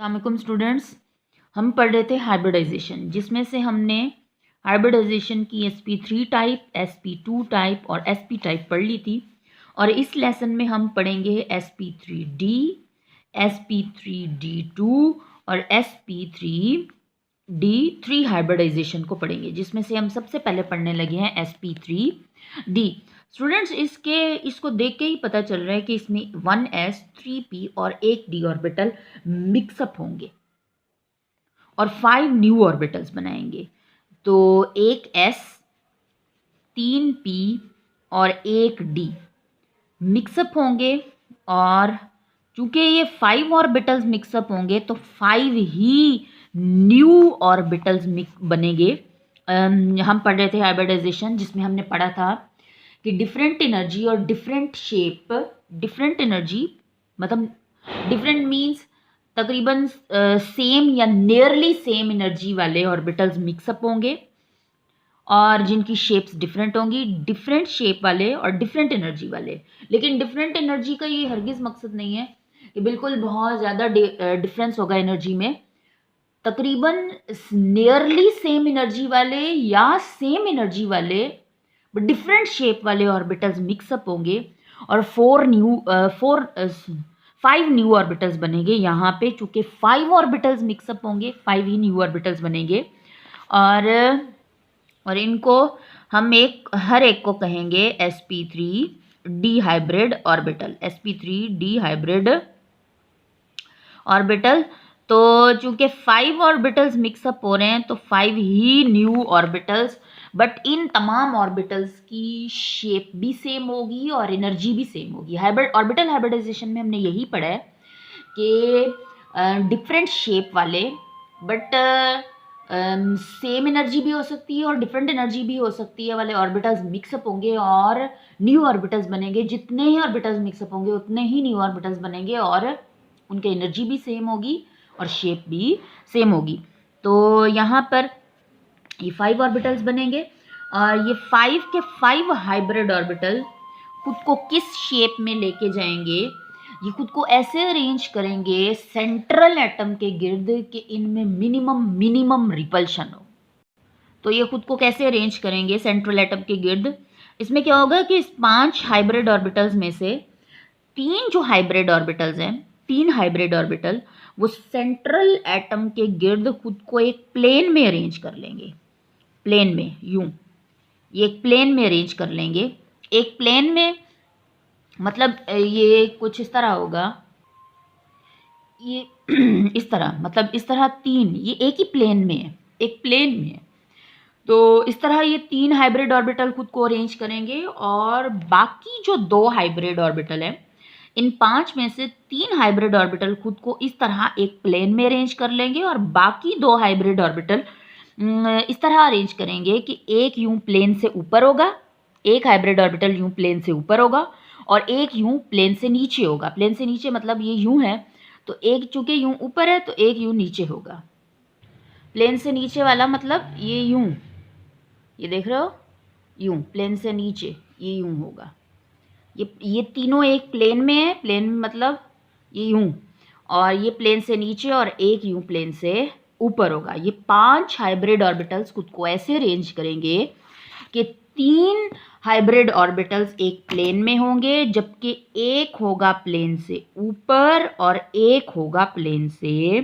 अस्सलाम स्टूडेंट्स, हम पढ़ रहे थे हाइब्रिडाइजेशन, जिसमें से हमने हाइब्रिडाइजेशन की sp3 टाइप, sp2 टाइप और sp टाइप पढ़ ली थी। और इस लेसन में हम पढ़ेंगे sp3d, sp3d2 और sp3d3 हाइब्रिडाइजेशन को पढ़ेंगे, जिसमें से हम सबसे पहले पढ़ने लगे हैं sp3d। स्टूडेंट्स, इसको देख के ही पता चल रहा है कि इसमें 1s 3p और 1d ऑर्बिटल मिक्सअप होंगे और 5 न्यू ऑर्बिटल्स बनाएंगे। तो 1s 3p और 1d मिक्सअप होंगे, और चूंकि ये 5 ऑर्बिटल्स मिक्सअप होंगे तो 5 ही न्यू ऑर्बिटल्स बनेंगे। हम पढ़ रहे थे हाइब्रिडाइजेशन, जिसमें हमने पढ़ा था कि डिफरेंट एनर्जी और डिफरेंट शेप, डिफरेंट एनर्जी मतलब डिफरेंट मीन्स तकरीबन सेम या नियरली सेम एनर्जी वाले ऑर्बिटल्स मिक्सअप होंगे, और जिनकी शेप्स डिफरेंट होंगी, डिफरेंट शेप वाले और डिफरेंट एनर्जी वाले। लेकिन डिफरेंट एनर्जी का ये हरगिज़ मकसद नहीं है कि बिल्कुल बहुत ज़्यादा डिफरेंस होगा एनर्जी में। तकरीबन नियरली सेम एनर्जी वाले या सेम एनर्जी वाले डिफरेंट शेप वाले ऑर्बिटल्स मिक्सअप होंगे और 5 न्यू ऑर्बिटल्स बनेंगे। यहाँ पे चूंकि 5 ऑर्बिटल्स मिक्सअप होंगे, 5 ही न्यू ऑर्बिटल्स बनेंगे, और इनको हम हर एक को कहेंगे sp3d hybrid orbital, sp3d hybrid orbital. तो चूंकि 5 ऑर्बिटल्स मिक्सअप हो रहे हैं तो 5 ही न्यू ऑर्बिटल्स, बट इन तमाम ऑर्बिटल्स की शेप भी सेम होगी और एनर्जी भी सेम होगी। ऑर्बिटल हाइब्रिडाइजेशन में हमने यही पढ़ा है कि डिफरेंट शेप वाले बट सेम एनर्जी भी हो सकती है और डिफरेंट एनर्जी भी हो सकती है वाले ऑर्बिटल्स मिक्सअप होंगे और न्यू ऑर्बिटल्स बनेंगे। जितने ही ऑर्बिटल्स मिक्सअप होंगे उतने ही न्यू ऑर्बिटल्स बनेंगे, और उनके एनर्जी भी सेम होगी और शेप भी सेम होगी। तो यहाँ पर ये 5 ऑर्बिटल्स बनेंगे, और ये 5 के 5 हाइब्रिड ऑर्बिटल खुद को किस शेप में लेके जाएंगे, ये खुद को ऐसे अरेंज करेंगे सेंट्रल एटम के गिर्द कि इनमें मिनिमम रिपल्शन हो। तो ये खुद को कैसे अरेंज करेंगे सेंट्रल एटम के गिर्द? इसमें क्या होगा कि इस 5 हाइब्रिड ऑर्बिटल्स में से 3 जो हाइब्रिड ऑर्बिटल्स हैं, 3 हाइब्रिड ऑर्बिटल वो सेंट्रल एटम के गिर्द खुद को एक प्लेन में अरेंज कर लेंगे। प्लेन में यूं ये एक प्लेन में अरेंज कर लेंगे। एक प्लेन में मतलब ये कुछ इस तरह होगा, ये इस तरह, मतलब इस तरह 3 ये एक ही प्लेन में है, एक प्लेन में है। तो इस तरह ये 3 हाइब्रिड ऑर्बिटल खुद को अरेंज करेंगे, और बाकी जो 2 हाइब्रिड ऑर्बिटल है, इन 5 में से 3 हाइब्रिड ऑर्बिटल खुद को इस तरह एक प्लेन में अरेंज कर लेंगे, और बाकी 2 हाइब्रिड ऑर्बिटल इस तरह अरेंज करेंगे कि एक यूं प्लेन से ऊपर होगा, एक हाइब्रिड ऑर्बिटल यूं प्लेन से ऊपर होगा और एक यूं प्लेन से नीचे होगा। प्लेन से नीचे मतलब ये यूं है, तो एक चूंकि यूं ऊपर है तो एक यूं नीचे होगा। प्लेन से नीचे वाला मतलब ये यूं, ये देख रहे हो, यूं प्लेन से नीचे ये यूं होगा। ये तीनों एक प्लेन में है, प्लेन में मतलब ये यूं, और ये प्लेन से नीचे, और एक यूं प्लेन से ऊपर होगा। ये 5 हाइब्रिड ऑर्बिटल्स खुद को ऐसे अरेंज करेंगे कि 3 हाइब्रिड ऑर्बिटल्स एक प्लेन में होंगे, जबकि एक होगा प्लेन से ऊपर और एक होगा प्लेन से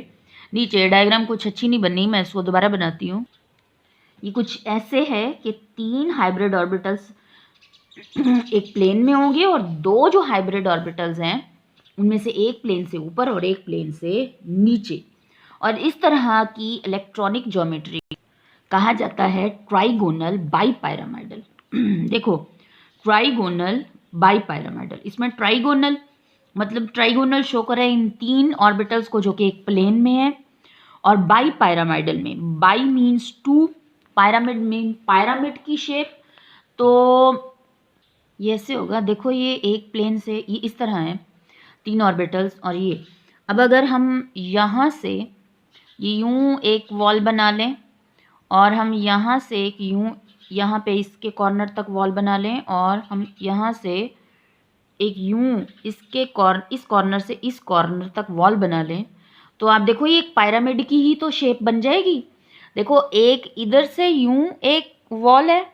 नीचे। डायग्राम कुछ अच्छी नहीं बनी, मैं इसको दोबारा बनाती हूँ। ये कुछ ऐसे है कि 3 हाइब्रिड ऑर्बिटल्स एक प्लेन में होंगे, और 2 जो हाइब्रिड ऑर्बिटल्स हैं उनमें से एक प्लेन से ऊपर और एक प्लेन से नीचे। और इस तरह की इलेक्ट्रॉनिक ज्योमेट्री कहा जाता है ट्राइगोनल बाईपैरामिडल। देखो, ट्राइगोनल बाईपैरामिडल, इसमें ट्राइगोनल मतलब ट्राइगोनल शो कर रहा है इन 3 ऑर्बिटल्स को जो कि एक प्लेन में है, और बाईपैरामिडल में by means 2, pyramid mean pyramid की शेप। तो ये ऐसे होगा, देखो ये एक प्लेन से ये इस तरह है 3 ऑर्बिटल्स, और ये अब अगर हम यहाँ से ये यूं एक वॉल बना लें, और हम यहाँ से एक यूं यहाँ पे इसके कॉर्नर तक वॉल बना लें, और हम यहाँ से एक यूं इस कॉर्नर से इस कॉर्नर तक वॉल बना लें, तो आप देखो ये एक पिरामिड की ही तो शेप बन जाएगी। देखो एक इधर से यूं एक वॉल है,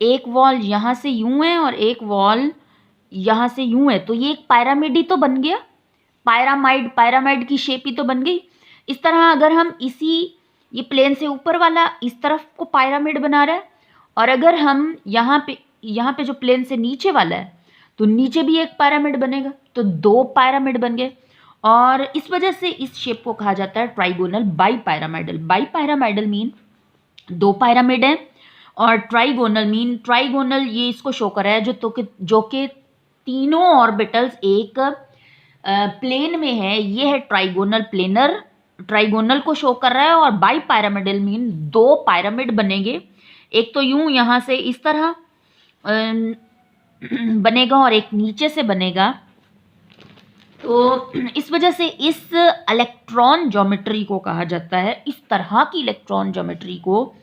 एक वॉल यहाँ से यूं है और एक वॉल यहाँ से यूं है, तो ये एक पिरामिड ही तो बन गया। पिरामिड की शेप ही तो बन गई। इस तरह अगर हम इसी ये प्लेन से ऊपर वाला इस तरफ को पिरामिड बना रहा है, और अगर हम यहाँ पे जो प्लेन से नीचे वाला है तो नीचे भी एक पिरामिड बनेगा, तो दो पिरामिड बन गए। और इस वजह से इस शेप को कहा जाता है ट्राइगोनल बाईपिरामिडल। बाईपिरामिडल मीन दो पिरामिड है, और ट्राइगोनल मीन ट्राइगोनल ये इसको शो कर रहा है जो कि तीनों ऑर्बिटल्स एक प्लेन में है, ये है ट्राइगोनल प्लेनर, ट्राइगोनल को शो कर रहा है। और बाईपिरामिडल मीन दो पिरामिड बनेंगे, एक तो यूं यहां से इस तरह बनेगा और एक नीचे से बनेगा। तो इस वजह से इस इलेक्ट्रॉन ज्योमेट्री को कहा जाता है, इस तरह की इलेक्ट्रॉन ज्योमेट्री को,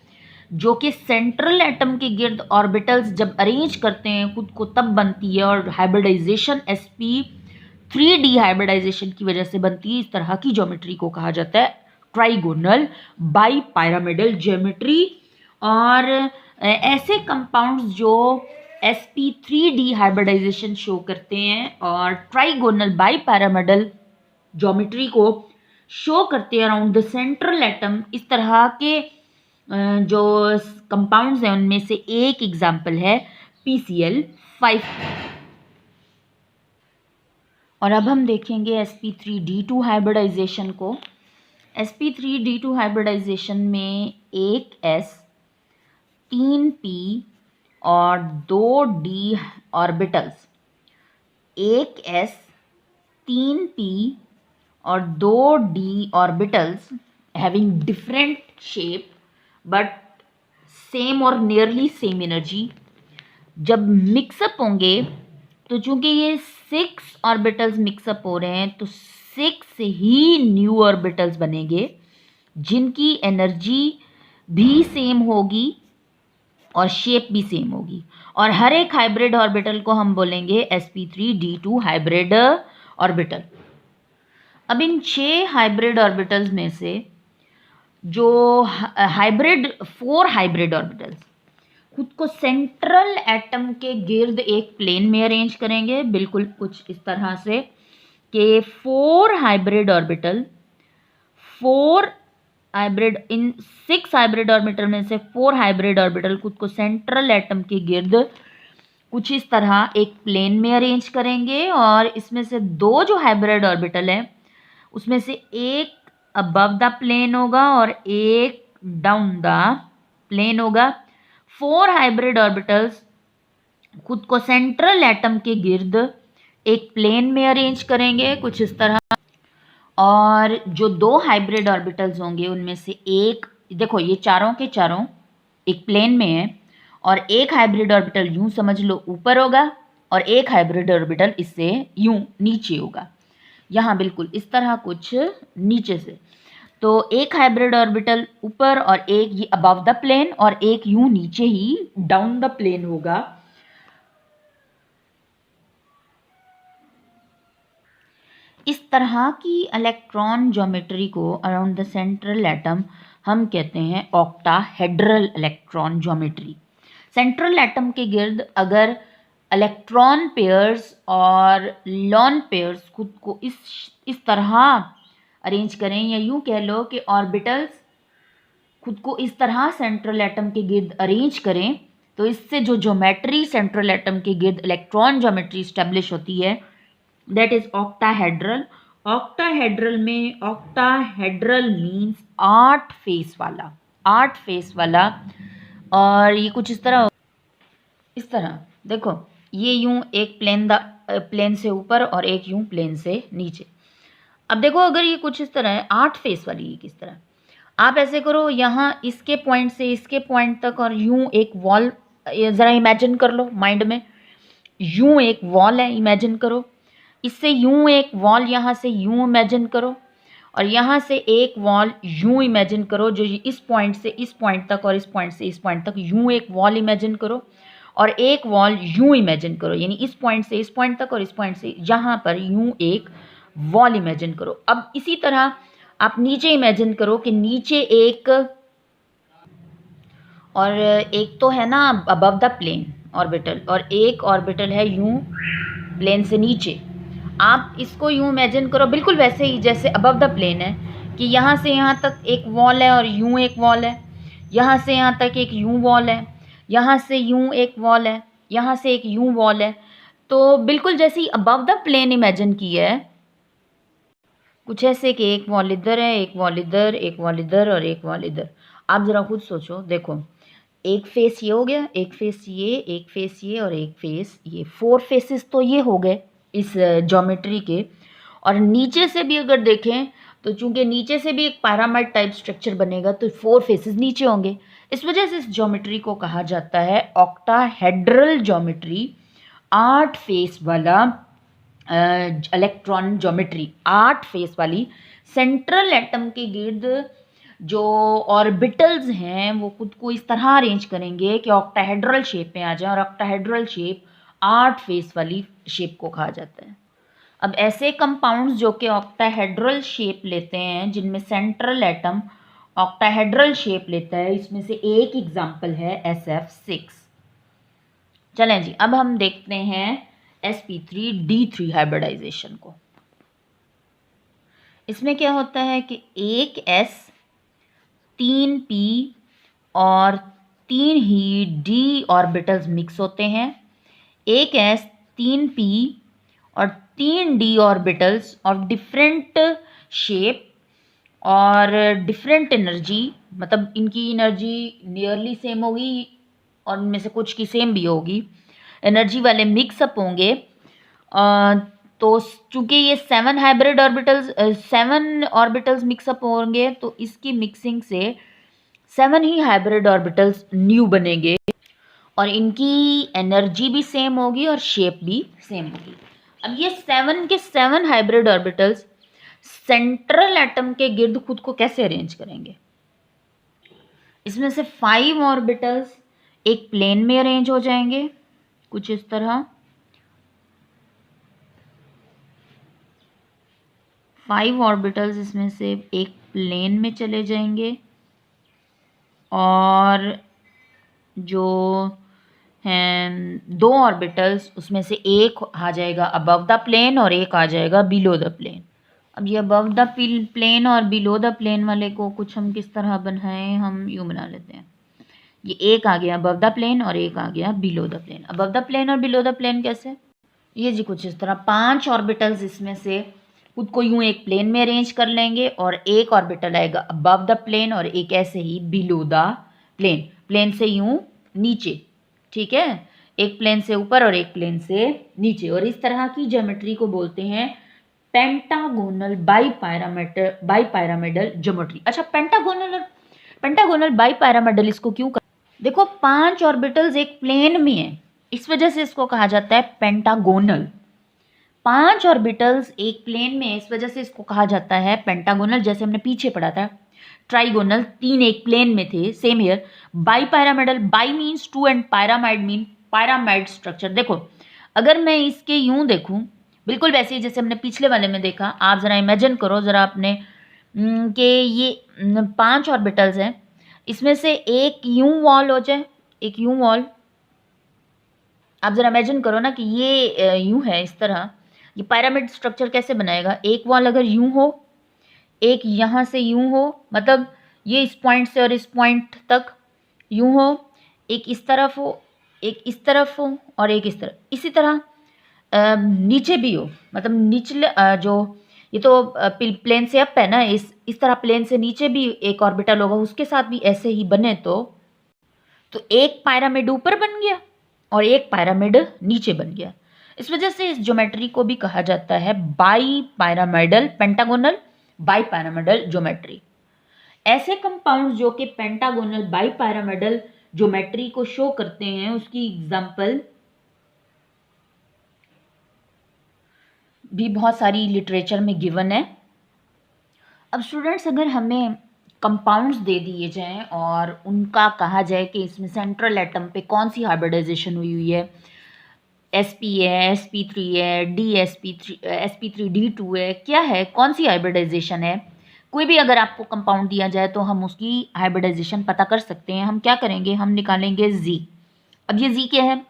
जो कि सेंट्रल एटम के गिर्द ऑर्बिटल्स जब अरेंज करते हैं खुद को तब बनती है, और हाइब्रिडाइजेशन sp3d हाइब्रिडाइजेशन की वजह से बनती है। इस तरह की ज्योमेट्री को कहा जाता है ट्राइगोनल बाईपिरामिडल ज्योमेट्री। और ऐसे कंपाउंड्स जो sp3d हाइब्रिडाइजेशन शो करते हैं और ट्राइगोनल बाईपिरामिडल ज्योमेट्री को शो करते हैं अराउंड द सेंट्रल एटम, इस तरह के जो कंपाउंड्स हैं उनमें से एक एग्जाम्पल है PCl5। और अब हम देखेंगे sp3d2 हाइब्रिडाइजेशन को। sp3d2 हाइब्रिडाइजेशन में एक s, 3 p और 2 d ऑर्बिटल्स, एक s, 3 p और 2 d orbitals having different shape but same और नियरली सेम एनर्जी, जब मिक्सअप होंगे तो चूंकि ये 6 ऑर्बिटल्स मिक्सअप हो रहे हैं तो 6 ही न्यू ऑर्बिटल्स बनेंगे जिनकी एनर्जी भी सेम होगी और शेप भी सेम होगी। और हर एक हाइब्रिड ऑर्बिटल को हम बोलेंगे sp3d2 हाइब्रिड ऑर्बिटल। अब इन 6 हाइब्रिड ऑर्बिटल्स में से जो 4 हाइब्रिड ऑर्बिटल्स खुद को सेंट्रल एटम के गिर्द एक प्लेन में अरेंज करेंगे, बिल्कुल कुछ इस तरह से कि 4 हाइब्रिड ऑर्बिटल, 4 हाइब्रिड, इन 6 हाइब्रिड ऑर्बिटल में से 4 हाइब्रिड ऑर्बिटल खुद को सेंट्रल एटम के गिर्द कुछ इस तरह एक प्लेन में अरेंज करेंगे। और इसमें से 2 जो हाइब्रिड ऑर्बिटल है उसमें से एक अबव द प्लेन होगा और एक डाउन द प्लेन होगा। 4 हाइब्रिड ऑर्बिटल्स खुद को सेंट्रल एटम के गिर्द एक प्लेन में अरेंज करेंगे कुछ इस तरह। और जो 2 हाइब्रिड ऑर्बिटल्स होंगे उनमें से एक, देखो ये चारों के चारों एक प्लेन में है, और एक हाइब्रिड ऑर्बिटल यूं समझ लो ऊपर होगा और एक हाइब्रिड ऑर्बिटल इससे यूं नीचे होगा, यहाँ बिल्कुल इस तरह कुछ नीचे से। तो एक हाइब्रिड ऑर्बिटल ऊपर और एक ये अबव द प्लेन और एक यूं नीचे ही डाउन द प्लेन होगा। इस तरह की इलेक्ट्रॉन ज्योमेट्री को अराउंड द सेंट्रल एटम हम कहते हैं octahedral electron geometry. Central atom के गिर्द अगर इलेक्ट्रॉन पेयर्स और लॉन पेयर्स खुद को इस तरह अरेंज करें, या यूं कह लो कि ऑर्बिटल्स खुद को इस तरह सेंट्रल एटम के गिर्द अरेंज करें, तो इससे जो ज्योमेट्री सेंट्रल एटम के गिर्द इलेक्ट्रॉन ज्योमेट्री स्टैब्लिश होती है दैट इज ऑक्टाहेड्रल। ऑक्टाहेड्रल में ऑक्टाहेड्रल मीन्स 8 फेस वाला, 8 फेस वाला। और ये कुछ इस तरह देखो, ये यूं एक प्लेन से ऊपर और एक यूं प्लेन से नीचे। अब देखो अगर ये कुछ इस तरह है 8 फेस वाली, ये किस तरह, आप ऐसे करो यहाँ इसके पॉइंट से इसके पॉइंट तक और यूं एक वॉल ज़रा इमेजिन कर लो माइंड में, यूं एक वॉल है इमेजिन करो, इससे यूं एक वॉल यहाँ से यूं इमेजिन करो, और यहाँ से एक वॉल यूं इमेजिन करो जो इस पॉइंट से इस पॉइंट तक और इस पॉइंट से इस पॉइंट तक यूं एक वॉल इमेजिन करो, और एक वॉल यूं इमेजिन करो, यानी इस पॉइंट से इस पॉइंट तक और इस पॉइंट से यहाँ पर यूं एक वॉल इमेजिन करो। अब इसी तरह आप नीचे इमेजिन करो कि नीचे एक, और एक तो है ना अबव द प्लेन ऑर्बिटल, और एक ऑर्बिटल है यूं प्लेन से नीचे। आप इसको यूं इमेजिन करो बिल्कुल वैसे ही जैसे अबव द प्लेन है, कि यहाँ से यहाँ तक एक वॉल है और यूं एक वॉल है, यहाँ से यहाँ तक एक यूं वॉल है, यहाँ से यूं एक वॉल है, यहाँ से एक यूं वॉल है। तो बिल्कुल जैसे ही अबव द प्लेन इमेजिन किया है, कुछ ऐसे कि एक वॉल इधर है, एक वॉल इधर, एक वॉल इधर और एक वॉल इधर। आप ज़रा खुद सोचो, देखो एक फेस ये हो गया, एक फेस ये, एक फेस ये और एक फेस ये, 4 फेसेस तो ये हो गए इस ज्योमेट्री के। और नीचे से भी अगर देखें तो चूंकि नीचे से भी एक पिरामिड टाइप स्ट्रक्चर बनेगा तो 4 फेसेस नीचे होंगे। इस वजह से इस ज्योमेट्री को कहा जाता है ऑक्टाहेड्रल ज्योमेट्री, 8 फेस वाला इलेक्ट्रॉन ज्योमेट्री। 8 फेस वाली सेंट्रल एटम के गिर्द जो ऑर्बिटल्स हैं वो खुद को इस तरह अरेंज करेंगे कि ऑक्टाहेड्रल शेप में आ जाए, और ऑक्टाहेड्रल शेप 8 फेस वाली शेप को कहा जाता है। अब ऐसे कंपाउंड्स जो कि ऑक्टाहेड्रल शेप लेते हैं, जिनमें सेंट्रल एटम ऑक्टाहेड्रल शेप लेता है, इसमें से एक एग्जांपल है SF6। चलें जी, अब हम देखते हैं sp3d3 हाइब्रिडाइजेशन को। इसमें क्या होता है कि एक S 3 p और 3 ही d ऑर्बिटल्स मिक्स होते हैं। एक S 3 p और 3 d ऑर्बिटल्स और डिफरेंट शेप और डिफरेंट एनर्जी, मतलब इनकी एनर्जी नियरली सेम होगी और इनमें से कुछ की सेम भी होगी, एनर्जी वाले मिक्सअप होंगे। तो चूंकि ये 7 हाइब्रिड ऑर्बिटल्स 7 ऑर्बिटल्स मिक्सअप होंगे तो इसकी मिक्सिंग से 7 ही हाइब्रिड ऑर्बिटल्स न्यू बनेंगे, और इनकी एनर्जी भी सेम होगी और शेप भी सेम होगी। अब ये 7 के 7 हाइब्रिड ऑर्बिटल्स सेंट्रल एटम के गिर्द खुद को कैसे अरेंज करेंगे? इसमें से 5 ऑर्बिटल्स एक प्लेन में अरेंज हो जाएंगे कुछ इस तरह, 5 ऑर्बिटल्स इसमें से एक प्लेन में चले जाएंगे, और जो हैं 2 ऑर्बिटल्स उसमें से एक आ जाएगा अबव द प्लेन और एक आ जाएगा बिलो द प्लेन। अब ये अबव द प्लेन और बिलो द प्लेन वाले को कुछ हम किस तरह बनाएं, हम यूँ बना लेते हैं। ये एक आ गया अबव द प्लेन और एक आ गया below the plane. Above the plane और बिलो द प्लेन कैसे? ये जी कुछ इस तरह 5 ऑर्बिटल्स इसमें से खुद को यूं एक प्लेन में अरेंज कर लेंगे, और एक ऑर्बिटल आएगा अबव द प्लेन और एक ऐसे ही बिलो द प्लेन, प्लेन से यूं नीचे, ठीक है, एक प्लेन से ऊपर और एक प्लेन से नीचे। और इस तरह की ज्योमेट्री को बोलते हैं पेंटागोनल बाईपैरामिडल ज्योमेट्री। अच्छा, पेंटागोनल बाईपैरामिडल इसको क्यों देखो 5 ऑर्बिटल्स एक प्लेन में है, इस वजह से इसको कहा जाता है पेंटागोनल। 5 ऑर्बिटल्स एक प्लेन में, इस वजह से इसको कहा जाता है पेंटागोनल। जैसे हमने पीछे पढ़ा था ट्राइगोनल, 3 एक प्लेन में थे, same here. Bipyramidal, bi means 2 and pyramid mean pyramid structure. देखो अगर मैं इसके यूं देखूं बिल्कुल वैसे ही जैसे हमने पिछले वाले में देखा, आप जरा इमेजिन करो जरा अपने कि ये 5 ऑर्बिटल्स हैं, इसमें से एक यूं वॉल हो जाए, एक यूं वॉल, आप जरा इमेजिन करो ना कि ये यूं है इस तरह, ये पिरामिड स्ट्रक्चर कैसे बनाएगा? एक वॉल अगर यूं हो, एक यहाँ से यूं हो, मतलब ये इस पॉइंट से और इस पॉइंट तक यूं हो, एक इस तरफ हो, एक इस तरफ हो और एक इस तरफ, इसी तरह नीचे भी हो, मतलब निचले जो ये तो प्लेन से अप है ना, इस तरह प्लेन से नीचे भी एक ऑर्बिटल होगा, उसके साथ भी ऐसे ही बने तो एक पिरामिड ऊपर बन गया और एक पिरामिड नीचे बन गया। इस वजह से इस ज्योमेट्री को भी कहा जाता है बाईपैरामिडल, पेंटागोनल बाईपैरामिडल ज्योमेट्री। ऐसे कंपाउंड्स जो कि पेंटागोनल बाईपैरामिडल ज्योमेट्री को शो करते हैं, उसकी एग्जांपल भी बहुत सारी लिटरेचर में गिवन है। अब स्टूडेंट्स, अगर हमें कंपाउंड्स दे दिए जाएं और उनका कहा जाए कि इसमें सेंट्रल एटम पे कौन सी हाइब्रिडाइजेशन हुई हुई है, sp है, sp3 है, sp3d2 है, क्या है, कौन सी हाइब्रिडाइजेशन है, कोई भी अगर आपको कंपाउंड दिया जाए तो हम उसकी हाइब्रिडाइजेशन पता कर सकते हैं। हम क्या करेंगे, हम निकालेंगे जी। अब ये जी क्या है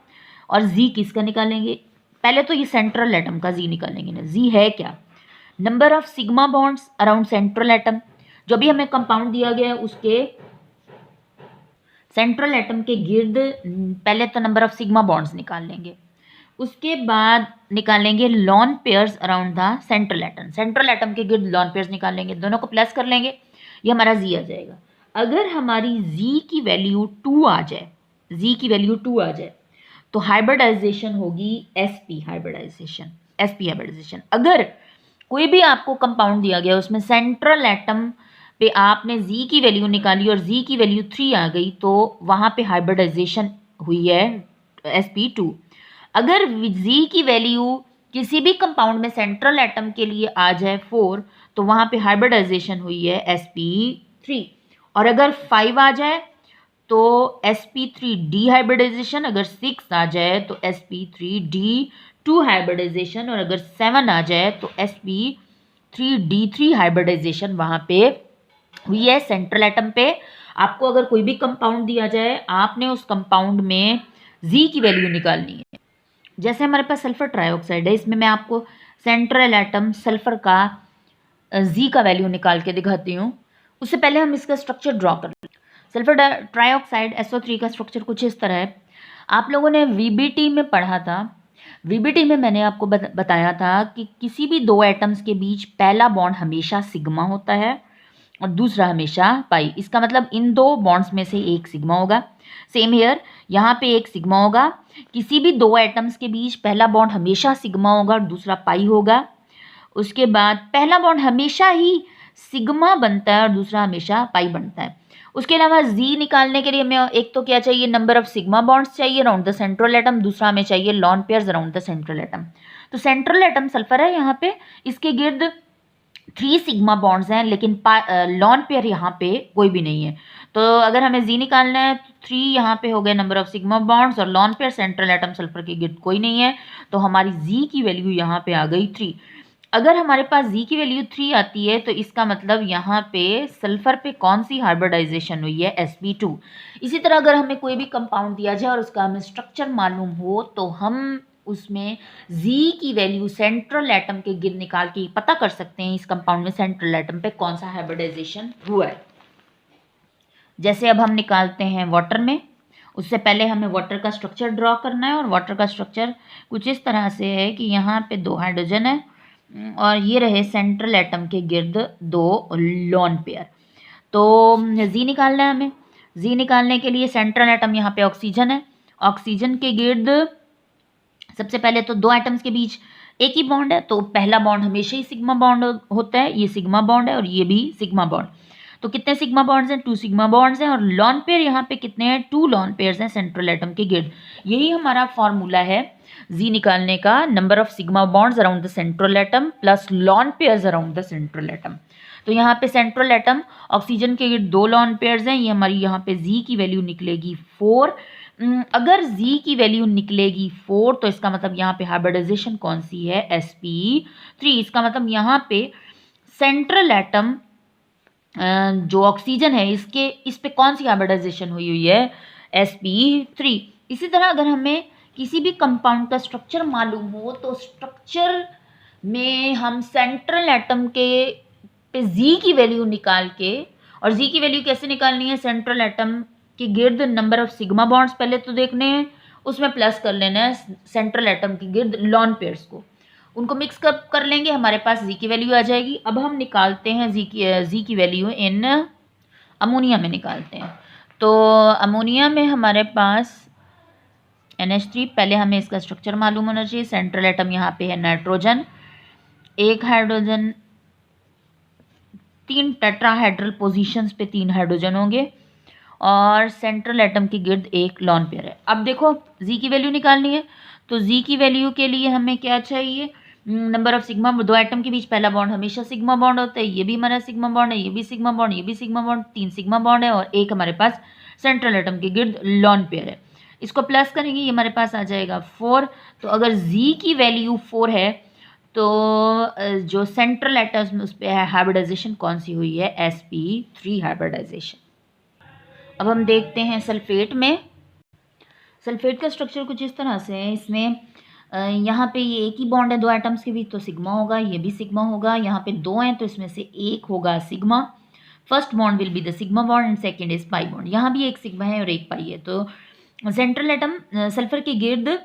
और जी किसका निकालेंगे, पहले तो ये सेंट्रल एटम का जी निकालेंगे ना। जी है क्या, number of sigma bonds around central atom. जो भी हमें कंपाउंड दिया गया है उसके सेंट्रल एटम के गिर्द पहले तो नंबर ऑफ सिग्मा बॉन्ड्स निकाल लेंगे, उसके बाद निकालेंगे lawn pairs around the central atom. Central atom के गिर्द लॉन पेयर्स निकालेंगे, दोनों को प्लस कर लेंगे, ये हमारा जी आ जाएगा। अगर हमारी जी की वैल्यू 2 आ जाए, जी की वैल्यू 2 आ जाए तो हाइब्रिडाइजेशन होगी sp हाइब्रिडाइजेशन, sp हाइब्रिडाइजेशन। अगर कोई भी आपको कंपाउंड दिया गया उसमें सेंट्रल एटम पे आपने जी की वैल्यू निकाली और जी की वैल्यू 3 आ गई तो वहाँ पे हाइब्रिडाइजेशन हुई है sp2। अगर जी की वैल्यू किसी भी कंपाउंड में सेंट्रल एटम के लिए आ जाए 4 तो वहाँ पे हाइब्रिडाइजेशन हुई है sp3। और अगर 5 आ जाए तो sp3 डी हाइब्रिडाइजेशन, अगर 6 आ जाए तो sp3 डी 2 हाइब्रिडाइजेशन, और अगर 7 आ जाए तो sp3 d3 हाइब्रिडाइजेशन वहाँ पे हुई है सेंट्रल एटम पे। आपको अगर कोई भी कंपाउंड दिया जाए आपने उस कंपाउंड में जी की वैल्यू निकालनी है। जैसे हमारे पास सल्फर ट्राइऑक्साइड है, इसमें मैं आपको सेंट्रल एटम सल्फर का जी का वैल्यू निकाल के दिखाती हूँ। उससे पहले हम इसका स्ट्रक्चर ड्रॉ कर लें। सल्फर ट्राइऑक्साइड SO3 का स्ट्रक्चर कुछ इस तरह है। आप लोगों ने VBT में पढ़ा था, VBT में मैंने आपको बताया था कि किसी भी दो एटम्स के बीच पहला बॉन्ड हमेशा सिग्मा होता है और दूसरा हमेशा पाई। इसका मतलब इन दो बॉन्ड्स में से एक सिग्मा होगा। सेम हेयर, यहाँ पे एक सिग्मा होगा। किसी भी दो एटम्स के बीच पहला बॉन्ड हमेशा सिग्मा होगा और दूसरा पाई होगा। उसके बाद पहला बॉन्ड हमेशा ही सिग्मा बनता है और दूसरा हमेशा पाई बनता है। उसके अलावा जी निकालने के लिए हमें एक तो क्या चाहिए, नंबर ऑफ सिग्मा बॉन्ड्स चाहिए अराउंड द सेंट्रल एटम, दूसरा हमें चाहिए lawn pairs around the central atom. तो सेंट्रल एटम सल्फर है यहाँ पे, इसके गिर्द 3 सिग्मा बॉन्ड्स हैं लेकिन लॉन पेयर यहाँ पे कोई भी नहीं है। तो अगर हमें जी निकालना है तो 3 यहाँ पे हो गए नंबर ऑफ सिग्मा बॉन्ड्स और lone pair central atom sulphur के गिर्द कोई नहीं है, तो हमारी जी की वैल्यू यहाँ पे आ गई 3। अगर हमारे पास जी की वैल्यू 3 आती है तो इसका मतलब यहाँ पे सल्फर पे कौन सी हाइब्रिडाइजेशन हुई है, sp2। इसी तरह अगर हमें कोई भी कंपाउंड दिया जाए और उसका हमें स्ट्रक्चर मालूम हो तो हम उसमें जी की वैल्यू सेंट्रल एटम के गिर्द निकाल के पता कर सकते हैं इस कंपाउंड में सेंट्रल एटम पे कौन सा हाइब्रिडाइजेशन हुआ है। जैसे अब हम निकालते हैं वाटर में, उससे पहले हमें वाटर का स्ट्रक्चर ड्रॉ करना है। और वाटर का स्ट्रक्चर कुछ इस तरह से है कि यहाँ पे 2 हाइड्रोजन है और ये रहे सेंट्रल एटम के गिर्द 2 लॉन पेयर। तो जी निकालना है हमें। जी निकालने के लिए सेंट्रल एटम यहाँ पे ऑक्सीजन है, ऑक्सीजन के गिर्द सबसे पहले तो 2 एटम्स के बीच एक ही बॉन्ड है तो पहला बॉन्ड हमेशा ही सिग्मा बॉन्ड होता है, ये सिग्मा बॉन्ड है और ये भी सिग्मा बॉन्ड। तो कितने सिग्मा बॉन्ड्स हैं, 2 सिग्मा बॉन्ड्स हैं और लॉन पेयर यहाँ पे कितने हैं, 2 लॉन पेयर्स हैं सेंट्रल एटम के गिर्द। यही हमारा फॉर्मूला है जी निकालने का, number of sigma bonds around the central atom plus lawn pairs around the central atom. तो यहाँ पे सेंट्रल एटम ऑक्सीजन के गिर्द 2 लॉन पेयर्स हैं, ये हमारी यहाँ पे जी की वैल्यू निकलेगी 4। अगर जी की वैल्यू निकलेगी 4 तो इसका मतलब यहाँ पे हाइब्रिडाइजेशन कौन सी है, sp3। इसका मतलब यहाँ पे सेंट्रल एटम जो ऑक्सीजन है इसके इस पे कौन सी हाइब्रिडाइजेशन हुई हुई है, sp3। इसी तरह अगर हमें किसी भी कंपाउंड का स्ट्रक्चर मालूम हो तो स्ट्रक्चर में हम सेंट्रल एटम के पे जी की वैल्यू निकाल के, और जी की वैल्यू कैसे निकालनी है, सेंट्रल एटम के गिर्द नंबर ऑफ सिग्मा बॉन्ड्स पहले तो देखने हैं, उसमें प्लस कर लेना है सेंट्रल एटम के गिर्द लॉन पेयर्स को, उनको मिक्स कर लेंगे, हमारे पास जी की वैल्यू आ जाएगी। अब हम निकालते हैं जी की वैल्यू इन अमोनिया में निकालते हैं। तो अमोनिया में हमारे पास NH3, पहले हमें इसका स्ट्रक्चर मालूम होना चाहिए। सेंट्रल एटम यहाँ पे है नाइट्रोजन, 1 हाइड्रोजन, 3 टेट्राहेड्रल पोजीशंस पे 3 हाइड्रोजन होंगे और सेंट्रल एटम के गिर्द 1 लॉन पेयर है। अब देखो जी की वैल्यू निकालनी है तो जी की वैल्यू के लिए हमें क्या चाहिए, नंबर ऑफ सिग्मा, 2 एटम के बीच पहला बॉन्ड हमेशा सिग्मा बॉन्ड होता है, ये भी हमारा सिग्मा बॉन्ड है, ये भी सिग्मा बॉन्ड, ये भी सिग्मा बॉन्ड, 3 सिग्मा बॉन्ड है और 1 हमारे पास सेंट्रल एटम के गिर्द लॉन पेयर है। इसको प्लस करेंगे, ये हमारे पास आ जाएगा 4। तो अगर जी की वैल्यू 4 है तो जो सेंट्रल एटम उस पर हाइब्रिडाइजेशन कौन सी हुई है, sp3 हाइब्रिडाइजेशन। अब हम देखते हैं सल्फेट में। सल्फेट का स्ट्रक्चर कुछ इस तरह से है। इसमें यहाँ पे ये एक ही बॉन्ड है दो एटम्स के बीच, तो सिग्मा होगा, ये भी सिग्मा होगा। यहाँ पे दो हैं तो इसमें से एक होगा sigma. First bond will be the sigma bond and second is pi bond. यहाँ भी एक सिग्मा है और एक पाई है। तो सेंट्रल एटम सल्फर के गिर्द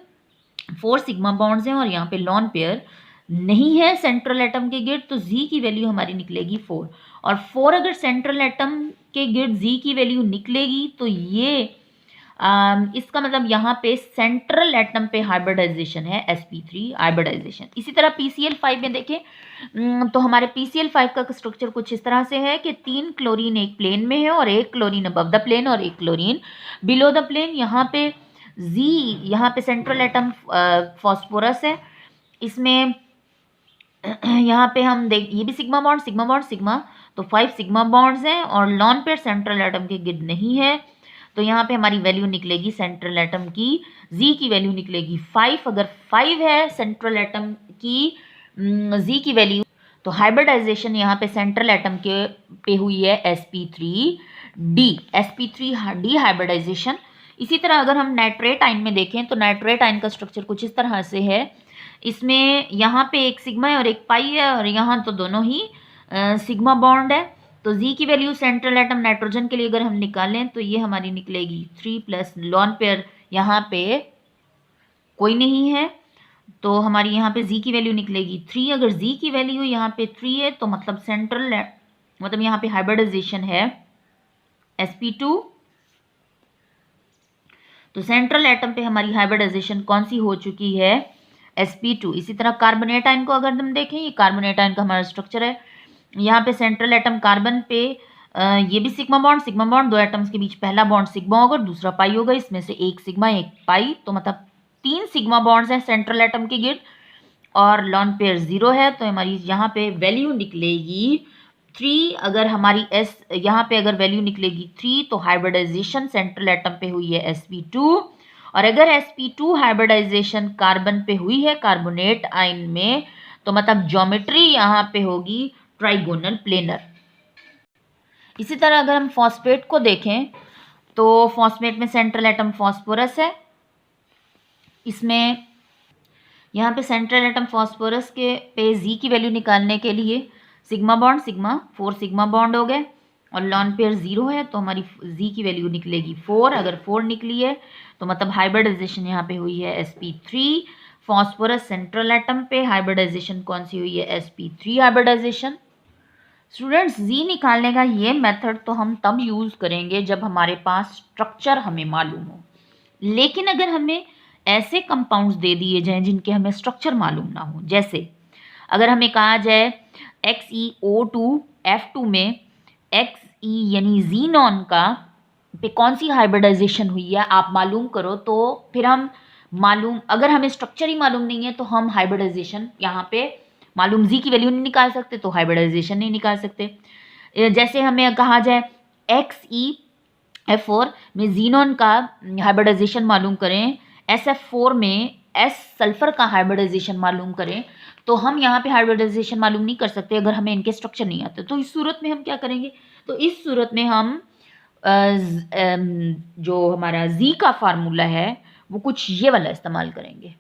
4 सिग्मा बॉन्ड्स हैं और यहाँ पे लॉन पेयर नहीं है सेंट्रल एटम के गिर्द, तो जी की वैल्यू हमारी निकलेगी 4। और 4 अगर सेंट्रल एटम के गिर्द जी की वैल्यू निकलेगी तो ये इसका मतलब यहाँ पे सेंट्रल एटम पे हाइब्रिडाइजेशन है, sp3 हाइब्रिडाइजेशन। इसी तरह PCl5 में देखें तो हमारे PCl5 का स्ट्रक्चर कुछ इस तरह से है कि 3 क्लोरीन एक प्लेन में है और एक क्लोरीन अबव द प्लेन और एक क्लोरीन बिलो द प्लेन। यहाँ पे Z, यहाँ पे सेंट्रल एटम फॉस्फोरस है। इसमें यहाँ पे हम देख, ये भी sigma bond sigma bond sigma, तो 5 सिग्मा बॉन्ड्स हैं और लॉन पेयर सेंट्रल एटम के गिर्द नहीं है। तो यहाँ पे हमारी वैल्यू निकलेगी सेंट्रल एटम की, जी की वैल्यू निकलेगी 5। अगर 5 है सेंट्रल एटम की जी की वैल्यू, तो हाइब्रिडाइजेशन यहाँ पे सेंट्रल एटम के पे हुई है sp3d हाइब्रिडाइजेशन। इसी तरह अगर हम नाइट्रेट आयन में देखें तो नाइट्रेट आयन का स्ट्रक्चर कुछ इस तरह से है। इसमें यहाँ पे एक सिग्मा है और एक पाई है और यहाँ तो दोनों ही सिग्मा बॉन्ड है। तो जी की वैल्यू सेंट्रल एटम नाइट्रोजन के लिए अगर हम निकालें तो ये हमारी निकलेगी 3 प्लस लॉन पेयर यहाँ पे कोई नहीं है, तो हमारी यहाँ पे जी की वैल्यू निकलेगी 3। अगर जी की वैल्यू यहाँ पे 3 है तो मतलब सेंट्रल मतलब यहाँ पे हाइब्रिडाइजेशन है sp2। तो सेंट्रल एटम पे हमारी हाइब्रिडाइजेशन कौन सी हो चुकी है, sp2। इसी तरह कार्बोनेट आयन को अगर हम देखें, ये कार्बोनेट आयन का हमारा स्ट्रक्चर है। यहाँ पे सेंट्रल एटम कार्बन पे ये भी सिग्मा बॉन्ड, दो एटम्स के बीच पहला बॉन्ड सिग्मा होगा और दूसरा पाई होगा। इसमें से एक सिग्मा एक पाई, तो मतलब 3 सिग्मा बॉन्ड्स हैं सेंट्रल एटम के गिर्द और लॉन पेयर 0 है। तो हमारी यहाँ पे वैल्यू निकलेगी 3। अगर हमारी एस यहाँ पे अगर वैल्यू निकलेगी 3 तो हाइब्रिडाइजेशन सेंट्रल एटम पे हुई है sp2। और अगर sp2 हाइब्रिडाइजेशन कार्बन पे हुई है कार्बोनेट आयन में, तो मतलब ज्योमेट्री यहाँ पे होगी ट्राइगोनल प्लेनर। इसी तरह अगर हम फॉस्फेट को देखें तो फॉस्फेट में सेंट्रल एटम फॉस्फोरस है। इसमें यहाँ पे सेंट्रल एटम फॉस्फोरस के पे जी की वैल्यू निकालने के लिए sigma bond sigma 4 sigma bond हो गए और लॉन पेयर 0 है, तो हमारी जी की वैल्यू निकलेगी 4। अगर 4 निकली है तो मतलब हाइब्रिडाइजेशन यहाँ पे हुई है sp3। फॉस्फोरस सेंट्रल एटम पे हाइब्रिडाइजेशन कौन सी हुई है, sp3 हाइब्रिडाइजेशन। स्टूडेंट्स जी निकालने का ये मेथड तो हम तब यूज़ करेंगे जब हमारे पास स्ट्रक्चर हमें मालूम हो। लेकिन अगर हमें ऐसे कंपाउंड्स दे दिए जाएं जिनके हमें स्ट्रक्चर मालूम ना हो, जैसे अगर हमें कहा जाए XeO2F2 में Xe यानी जीनॉन का पे कौन सी हाइब्रिडाइजेशन हुई है आप मालूम करो, तो फिर हम मालूम, अगर हमें स्ट्रक्चर ही मालूम नहीं है तो हम हाइब्रिडाइजेशन यहाँ पे मालूम जी की वैल्यू नहीं निकाल सकते, तो हाइब्रिडाइजेशन नहीं निकाल सकते। जैसे हमें कहा जाए XeF4 में जीनॉन का हाइब्रिडाइजेशन मालूम करें, SF4 में S सल्फर का हाइब्रिडाइजेशन मालूम करें, तो हम यहाँ पे हाइब्रिडाइजेशन मालूम नहीं कर सकते अगर हमें इनके स्ट्रक्चर नहीं आते। तो इस सूरत में हम क्या करेंगे, तो इस सूरत में हम जो हमारा जी का फार्मूला है वो कुछ ये वाला इस्तेमाल करेंगे।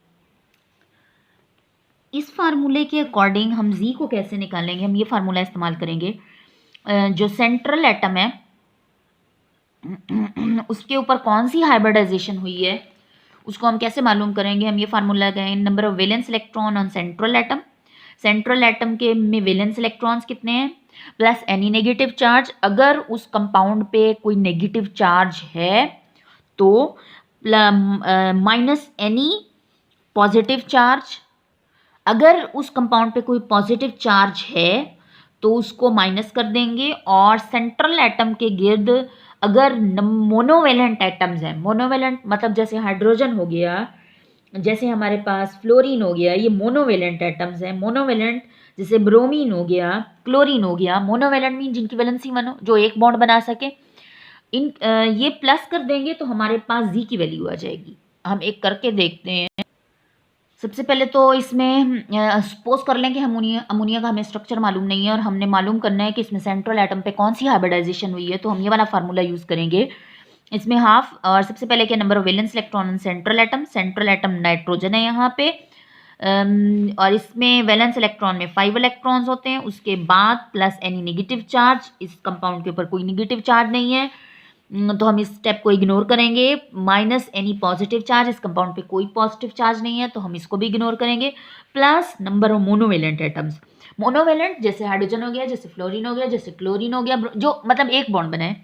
इस फार्मूले के अकॉर्डिंग हम जी को कैसे निकालेंगे, हम ये फार्मूला इस्तेमाल करेंगे। जो सेंट्रल एटम है उसके ऊपर कौन सी हाइब्रिडाइजेशन हुई है उसको हम कैसे मालूम करेंगे, हम ये फार्मूला लगाएंगे number of valence electron on central atom. Central atom के में वैलेंस इलेक्ट्रॉन्स कितने हैं प्लस एनी नेगेटिव चार्ज। अगर उस कंपाउंड पे कोई नेगेटिव चार्ज है तो माइनस एनी पॉजिटिव चार्ज। अगर उस कंपाउंड पे कोई पॉजिटिव चार्ज है तो उसको माइनस कर देंगे। और सेंट्रल एटम के गिर्द अगर मोनोवेलेंट एटम्स हैं, मोनोवेलेंट मतलब जैसे हाइड्रोजन हो गया, जैसे हमारे पास फ्लोरीन हो गया, ये मोनोवेलेंट एटम्स हैं। मोनोवेलेंट जैसे ब्रोमीन हो गया, क्लोरीन हो गया। मोनोवेलेंट मीन जिनकी वैलेंसी वन जो एक बॉन्ड बना सके। इन ये प्लस कर देंगे तो हमारे पास जी की वैल्यू आ जाएगी। हम एक करके देखते हैं। सबसे पहले तो इसमें सपोज कर लें कि अमोनिया का हमें स्ट्रक्चर मालूम नहीं है और हमने मालूम करना है कि इसमें सेंट्रल एटम पे कौन सी हाइब्रिडाइजेशन हुई है, तो हम ये वाला फार्मूला यूज़ करेंगे। इसमें हाफ, और सबसे पहले क्या, number of valence electron in central atom nitrogen है यहाँ पे, और इसमें वैलेंस इलेक्ट्रॉन में 5 इलेक्ट्रॉन्स होते हैं। उसके बाद प्लस एनी नेगेटिव चार्ज, इस कंपाउंड के ऊपर कोई नेगेटिव चार्ज नहीं है, तो हम इस स्टेप को इग्नोर करेंगे। माइनस एनी पॉजिटिव चार्ज, इस कंपाउंड पे कोई पॉजिटिव चार्ज नहीं है तो हम इसको भी इग्नोर करेंगे। Plus number of monovalent atoms, monovalent जैसे हाइड्रोजन हो गया, जैसे फ्लोरीन हो गया, जैसे क्लोरीन हो गया, जो मतलब एक बॉन्ड बना है,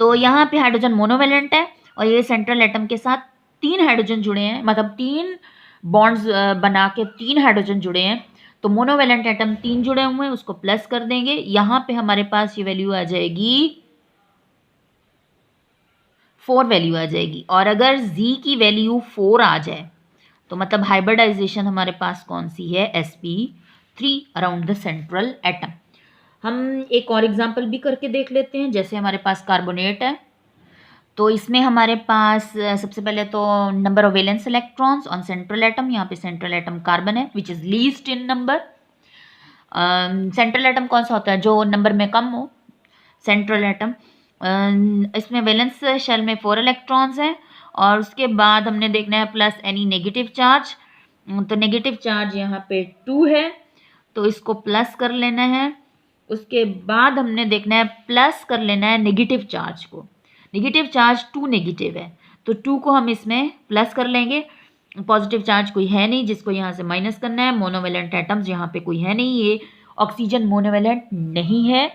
तो यहाँ पे हाइड्रोजन मोनोवेलेंट है और ये सेंट्रल एटम के साथ 3 हाइड्रोजन जुड़े हैं, मतलब 3 बॉन्ड्स बना के 3 हाइड्रोजन जुड़े हैं, तो मोनोवेलेंट एटम 3 जुड़े हुए हैं, उसको प्लस कर देंगे। यहाँ पे हमारे पास ये वैल्यू आ जाएगी 4 वैल्यू आ जाएगी। और अगर Z की वैल्यू 4 आ जाए तो मतलब हाइब्रिडाइजेशन हमारे पास कौन सी है, sp3 around the central atom. हम एक और एग्जांपल भी करके देख लेते हैं। जैसे हमारे पास कार्बोनेट है, तो इसमें हमारे पास सबसे पहले तो number of valence electrons on central atom, यहाँ पे सेंट्रल एटम कार्बन है which is least in number. Central atom कौन सा होता है, जो नंबर में कम हो, सेंट्रल एटम। इसमें वैलेंस शेल में 4 इलेक्ट्रॉन्स हैं और उसके बाद हमने देखना है प्लस एनी नेगेटिव चार्ज, तो नेगेटिव चार्ज यहाँ पे 2 है तो इसको प्लस कर लेना है। उसके बाद हमने देखना है प्लस कर लेना है नेगेटिव चार्ज को, नेगेटिव चार्ज 2 नेगेटिव है तो 2 को हम इसमें प्लस कर लेंगे। पॉजिटिव चार्ज कोई है नहीं जिसको यहाँ से माइनस करना है। मोनोवेलेंट एटम्स यहाँ पे कोई है नहीं, ये ऑक्सीजन मोनोवेलेंट नहीं है,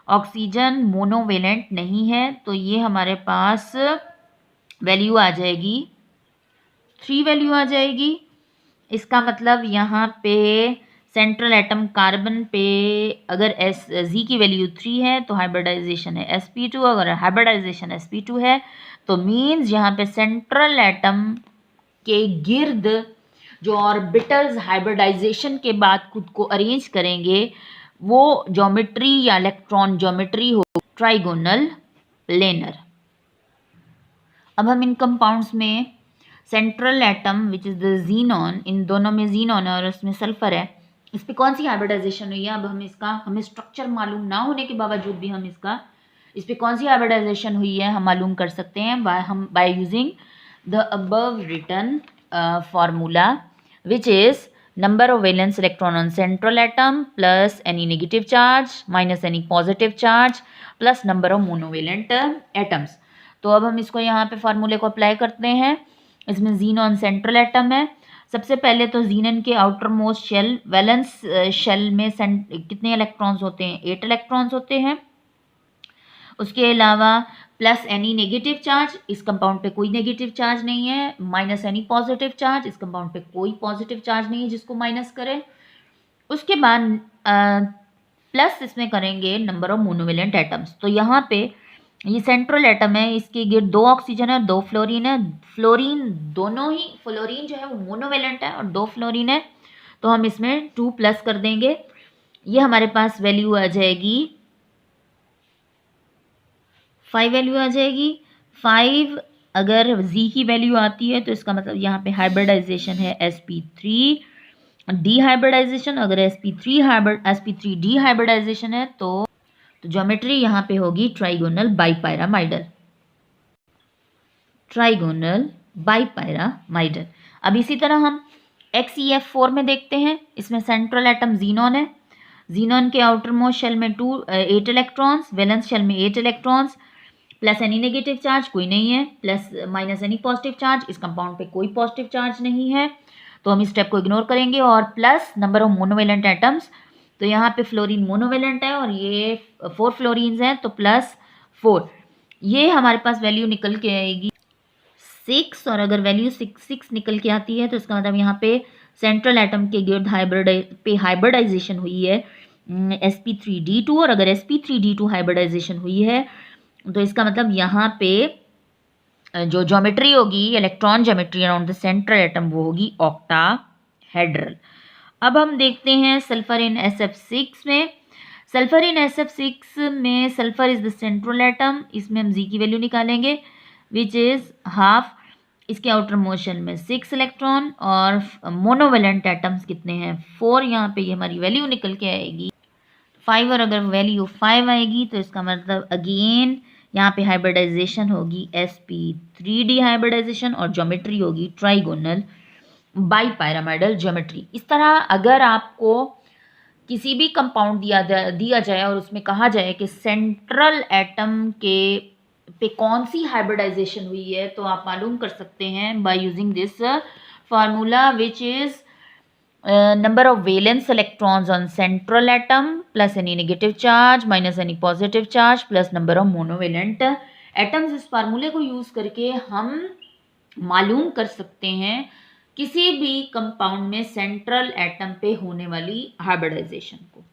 ऑक्सीजन मोनोवेलेंट नहीं है, तो ये हमारे पास वैल्यू आ जाएगी 3 वैल्यू आ जाएगी। इसका मतलब यहाँ पे सेंट्रल एटम कार्बन पे अगर Z की वैल्यू 3 है तो हाइब्रिडाइजेशन है sp2, अगर हाइब्रिडाइजेशन sp2 है तो मीन्स यहाँ पे सेंट्रल एटम के गिर्द जो ऑर्बिटल्स हाइब्रिडाइजेशन के बाद खुद को अरेंज करेंगे वो ज्योमेट्री या इलेक्ट्रॉन ज्योमेट्री हो ट्राइगोनल प्लेनर। अब हम इन कंपाउंड्स में central atom which is the xenon, इन दोनों में जीनॉन है और उसमें सल्फर है, इस पर कौन सी हाइब्रिडाइजेशन हुई है। अब हम इसका, हमें स्ट्रक्चर मालूम ना होने के बावजूद भी हम इसका, इस पर कौन सी हाइब्रिडाइजेशन हुई है हम मालूम कर सकते हैं by using the above written formula which is number of valence electron on central atom plus any negative charge minus any positive charge plus number of monovalent atoms। तो अब हम इसको यहाँ पे फार्मूले को अप्लाई करते हैं। इसमें जीनॉन सेंट्रल एटम है। सबसे पहले तो जीनन के outermost shell, valence shell में कितने इलेक्ट्रॉन्स होते हैं, 8 इलेक्ट्रॉन्स होते हैं। उसके अलावा प्लस एनी नेगेटिव चार्ज, इस कंपाउंड पे कोई नेगेटिव चार्ज नहीं है, माइनस एनी पॉजिटिव चार्ज, इस कंपाउंड पे कोई पॉजिटिव चार्ज नहीं है जिसको माइनस करें। उसके बाद प्लस इसमें करेंगे नंबर ऑफ मोनोवेलेंट एटम्स। तो यहाँ पे ये सेंट्रल एटम है, इसके गिर्द 2 ऑक्सीजन है, 2 फ्लोरीन है। फ्लोरीन दोनों ही, फ्लोरीन जो है वो मोनोवेलेंट है और 2 फ्लोरीन है, तो हम इसमें 2 प्लस कर देंगे। ये हमारे पास वैल्यू आ जाएगी 5 वैल्यू आ जाएगी। 5 अगर Z की वैल्यू आती है तो इसका मतलब यहाँ पे हाइब्रिडाइजेशन है sp3 डी हाइब्रिडाइजेशन। अगर sp3 डी हाइब्रिडाइजेशन है तो ज्योमेट्री यहाँ पे होगी ट्राइगोनल बाइपैरामाइडल, ट्राइगोनल बाइपैरामाइडल। अब इसी तरह हम XeF4 में देखते हैं। इसमें सेंट्रल एटम जीनॉन है। जीनॉन के आउटर मोस्ट शेल में 8 इलेक्ट्रॉन्स, वैलेंस शेल में 8 electrons, plus any negative charge कोई नहीं है, plus minus any positive charge, इस कंपाउंड पे कोई पॉजिटिव चार्ज नहीं है तो हम इस स्टेप को इग्नोर करेंगे। और plus number of monovalent atoms, तो यहाँ पे फ्लोरीन मोनोवेलेंट है और ये 4 फ्लोरीन्स हैं तो प्लस 4, ये हमारे पास वैल्यू निकल के आएगी 6। और अगर वैल्यू 6 निकल के आती है तो इसका मतलब यहाँ पे सेंट्रल एटम के गिर्द हाइब्रिडाइजेशन हुई है sp3d2, और अगर sp3d2 हाइब्रिडाइजेशन हुई है तो इसका मतलब यहाँ पे जो ज्योमेट्री होगी, electron geometry around the central atom, वो होगी ऑक्टाहेड्रल। अब हम देखते हैं सल्फर इन SF6 में। सल्फर इन SF6 में sulphur is the central atom, इसमें हम Z की वैल्यू निकालेंगे विच इज़ हाफ। इसके आउटर मोशन में 6 इलेक्ट्रॉन और मोनोवेलेंट एटम्स कितने हैं 4। यहाँ पे ये हमारी वैल्यू निकल के आएगी 5 और अगर वैल्यू 5 आएगी तो इसका मतलब अगेन यहाँ पे हाइब्रिडाइजेशन होगी sp3d हाइब्रिडाइजेशन और ज्योमेट्री होगी ट्राइगोनल बाईपैरामिडल ज्योमेट्री। इस तरह अगर आपको किसी भी कंपाउंड दिया जाए और उसमें कहा जाए कि सेंट्रल एटम के पे कौन सी हाइब्रिडाइजेशन हुई है तो आप मालूम कर सकते हैं by using this formula which is number of valence electrons on central atom plus any negative charge minus any positive charge plus number of monovalent atoms। इस फार्मूले को यूज करके हम मालूम कर सकते हैं किसी भी कंपाउंड में सेंट्रल एटम पे होने वाली हाइब्रिडाइजेशन को।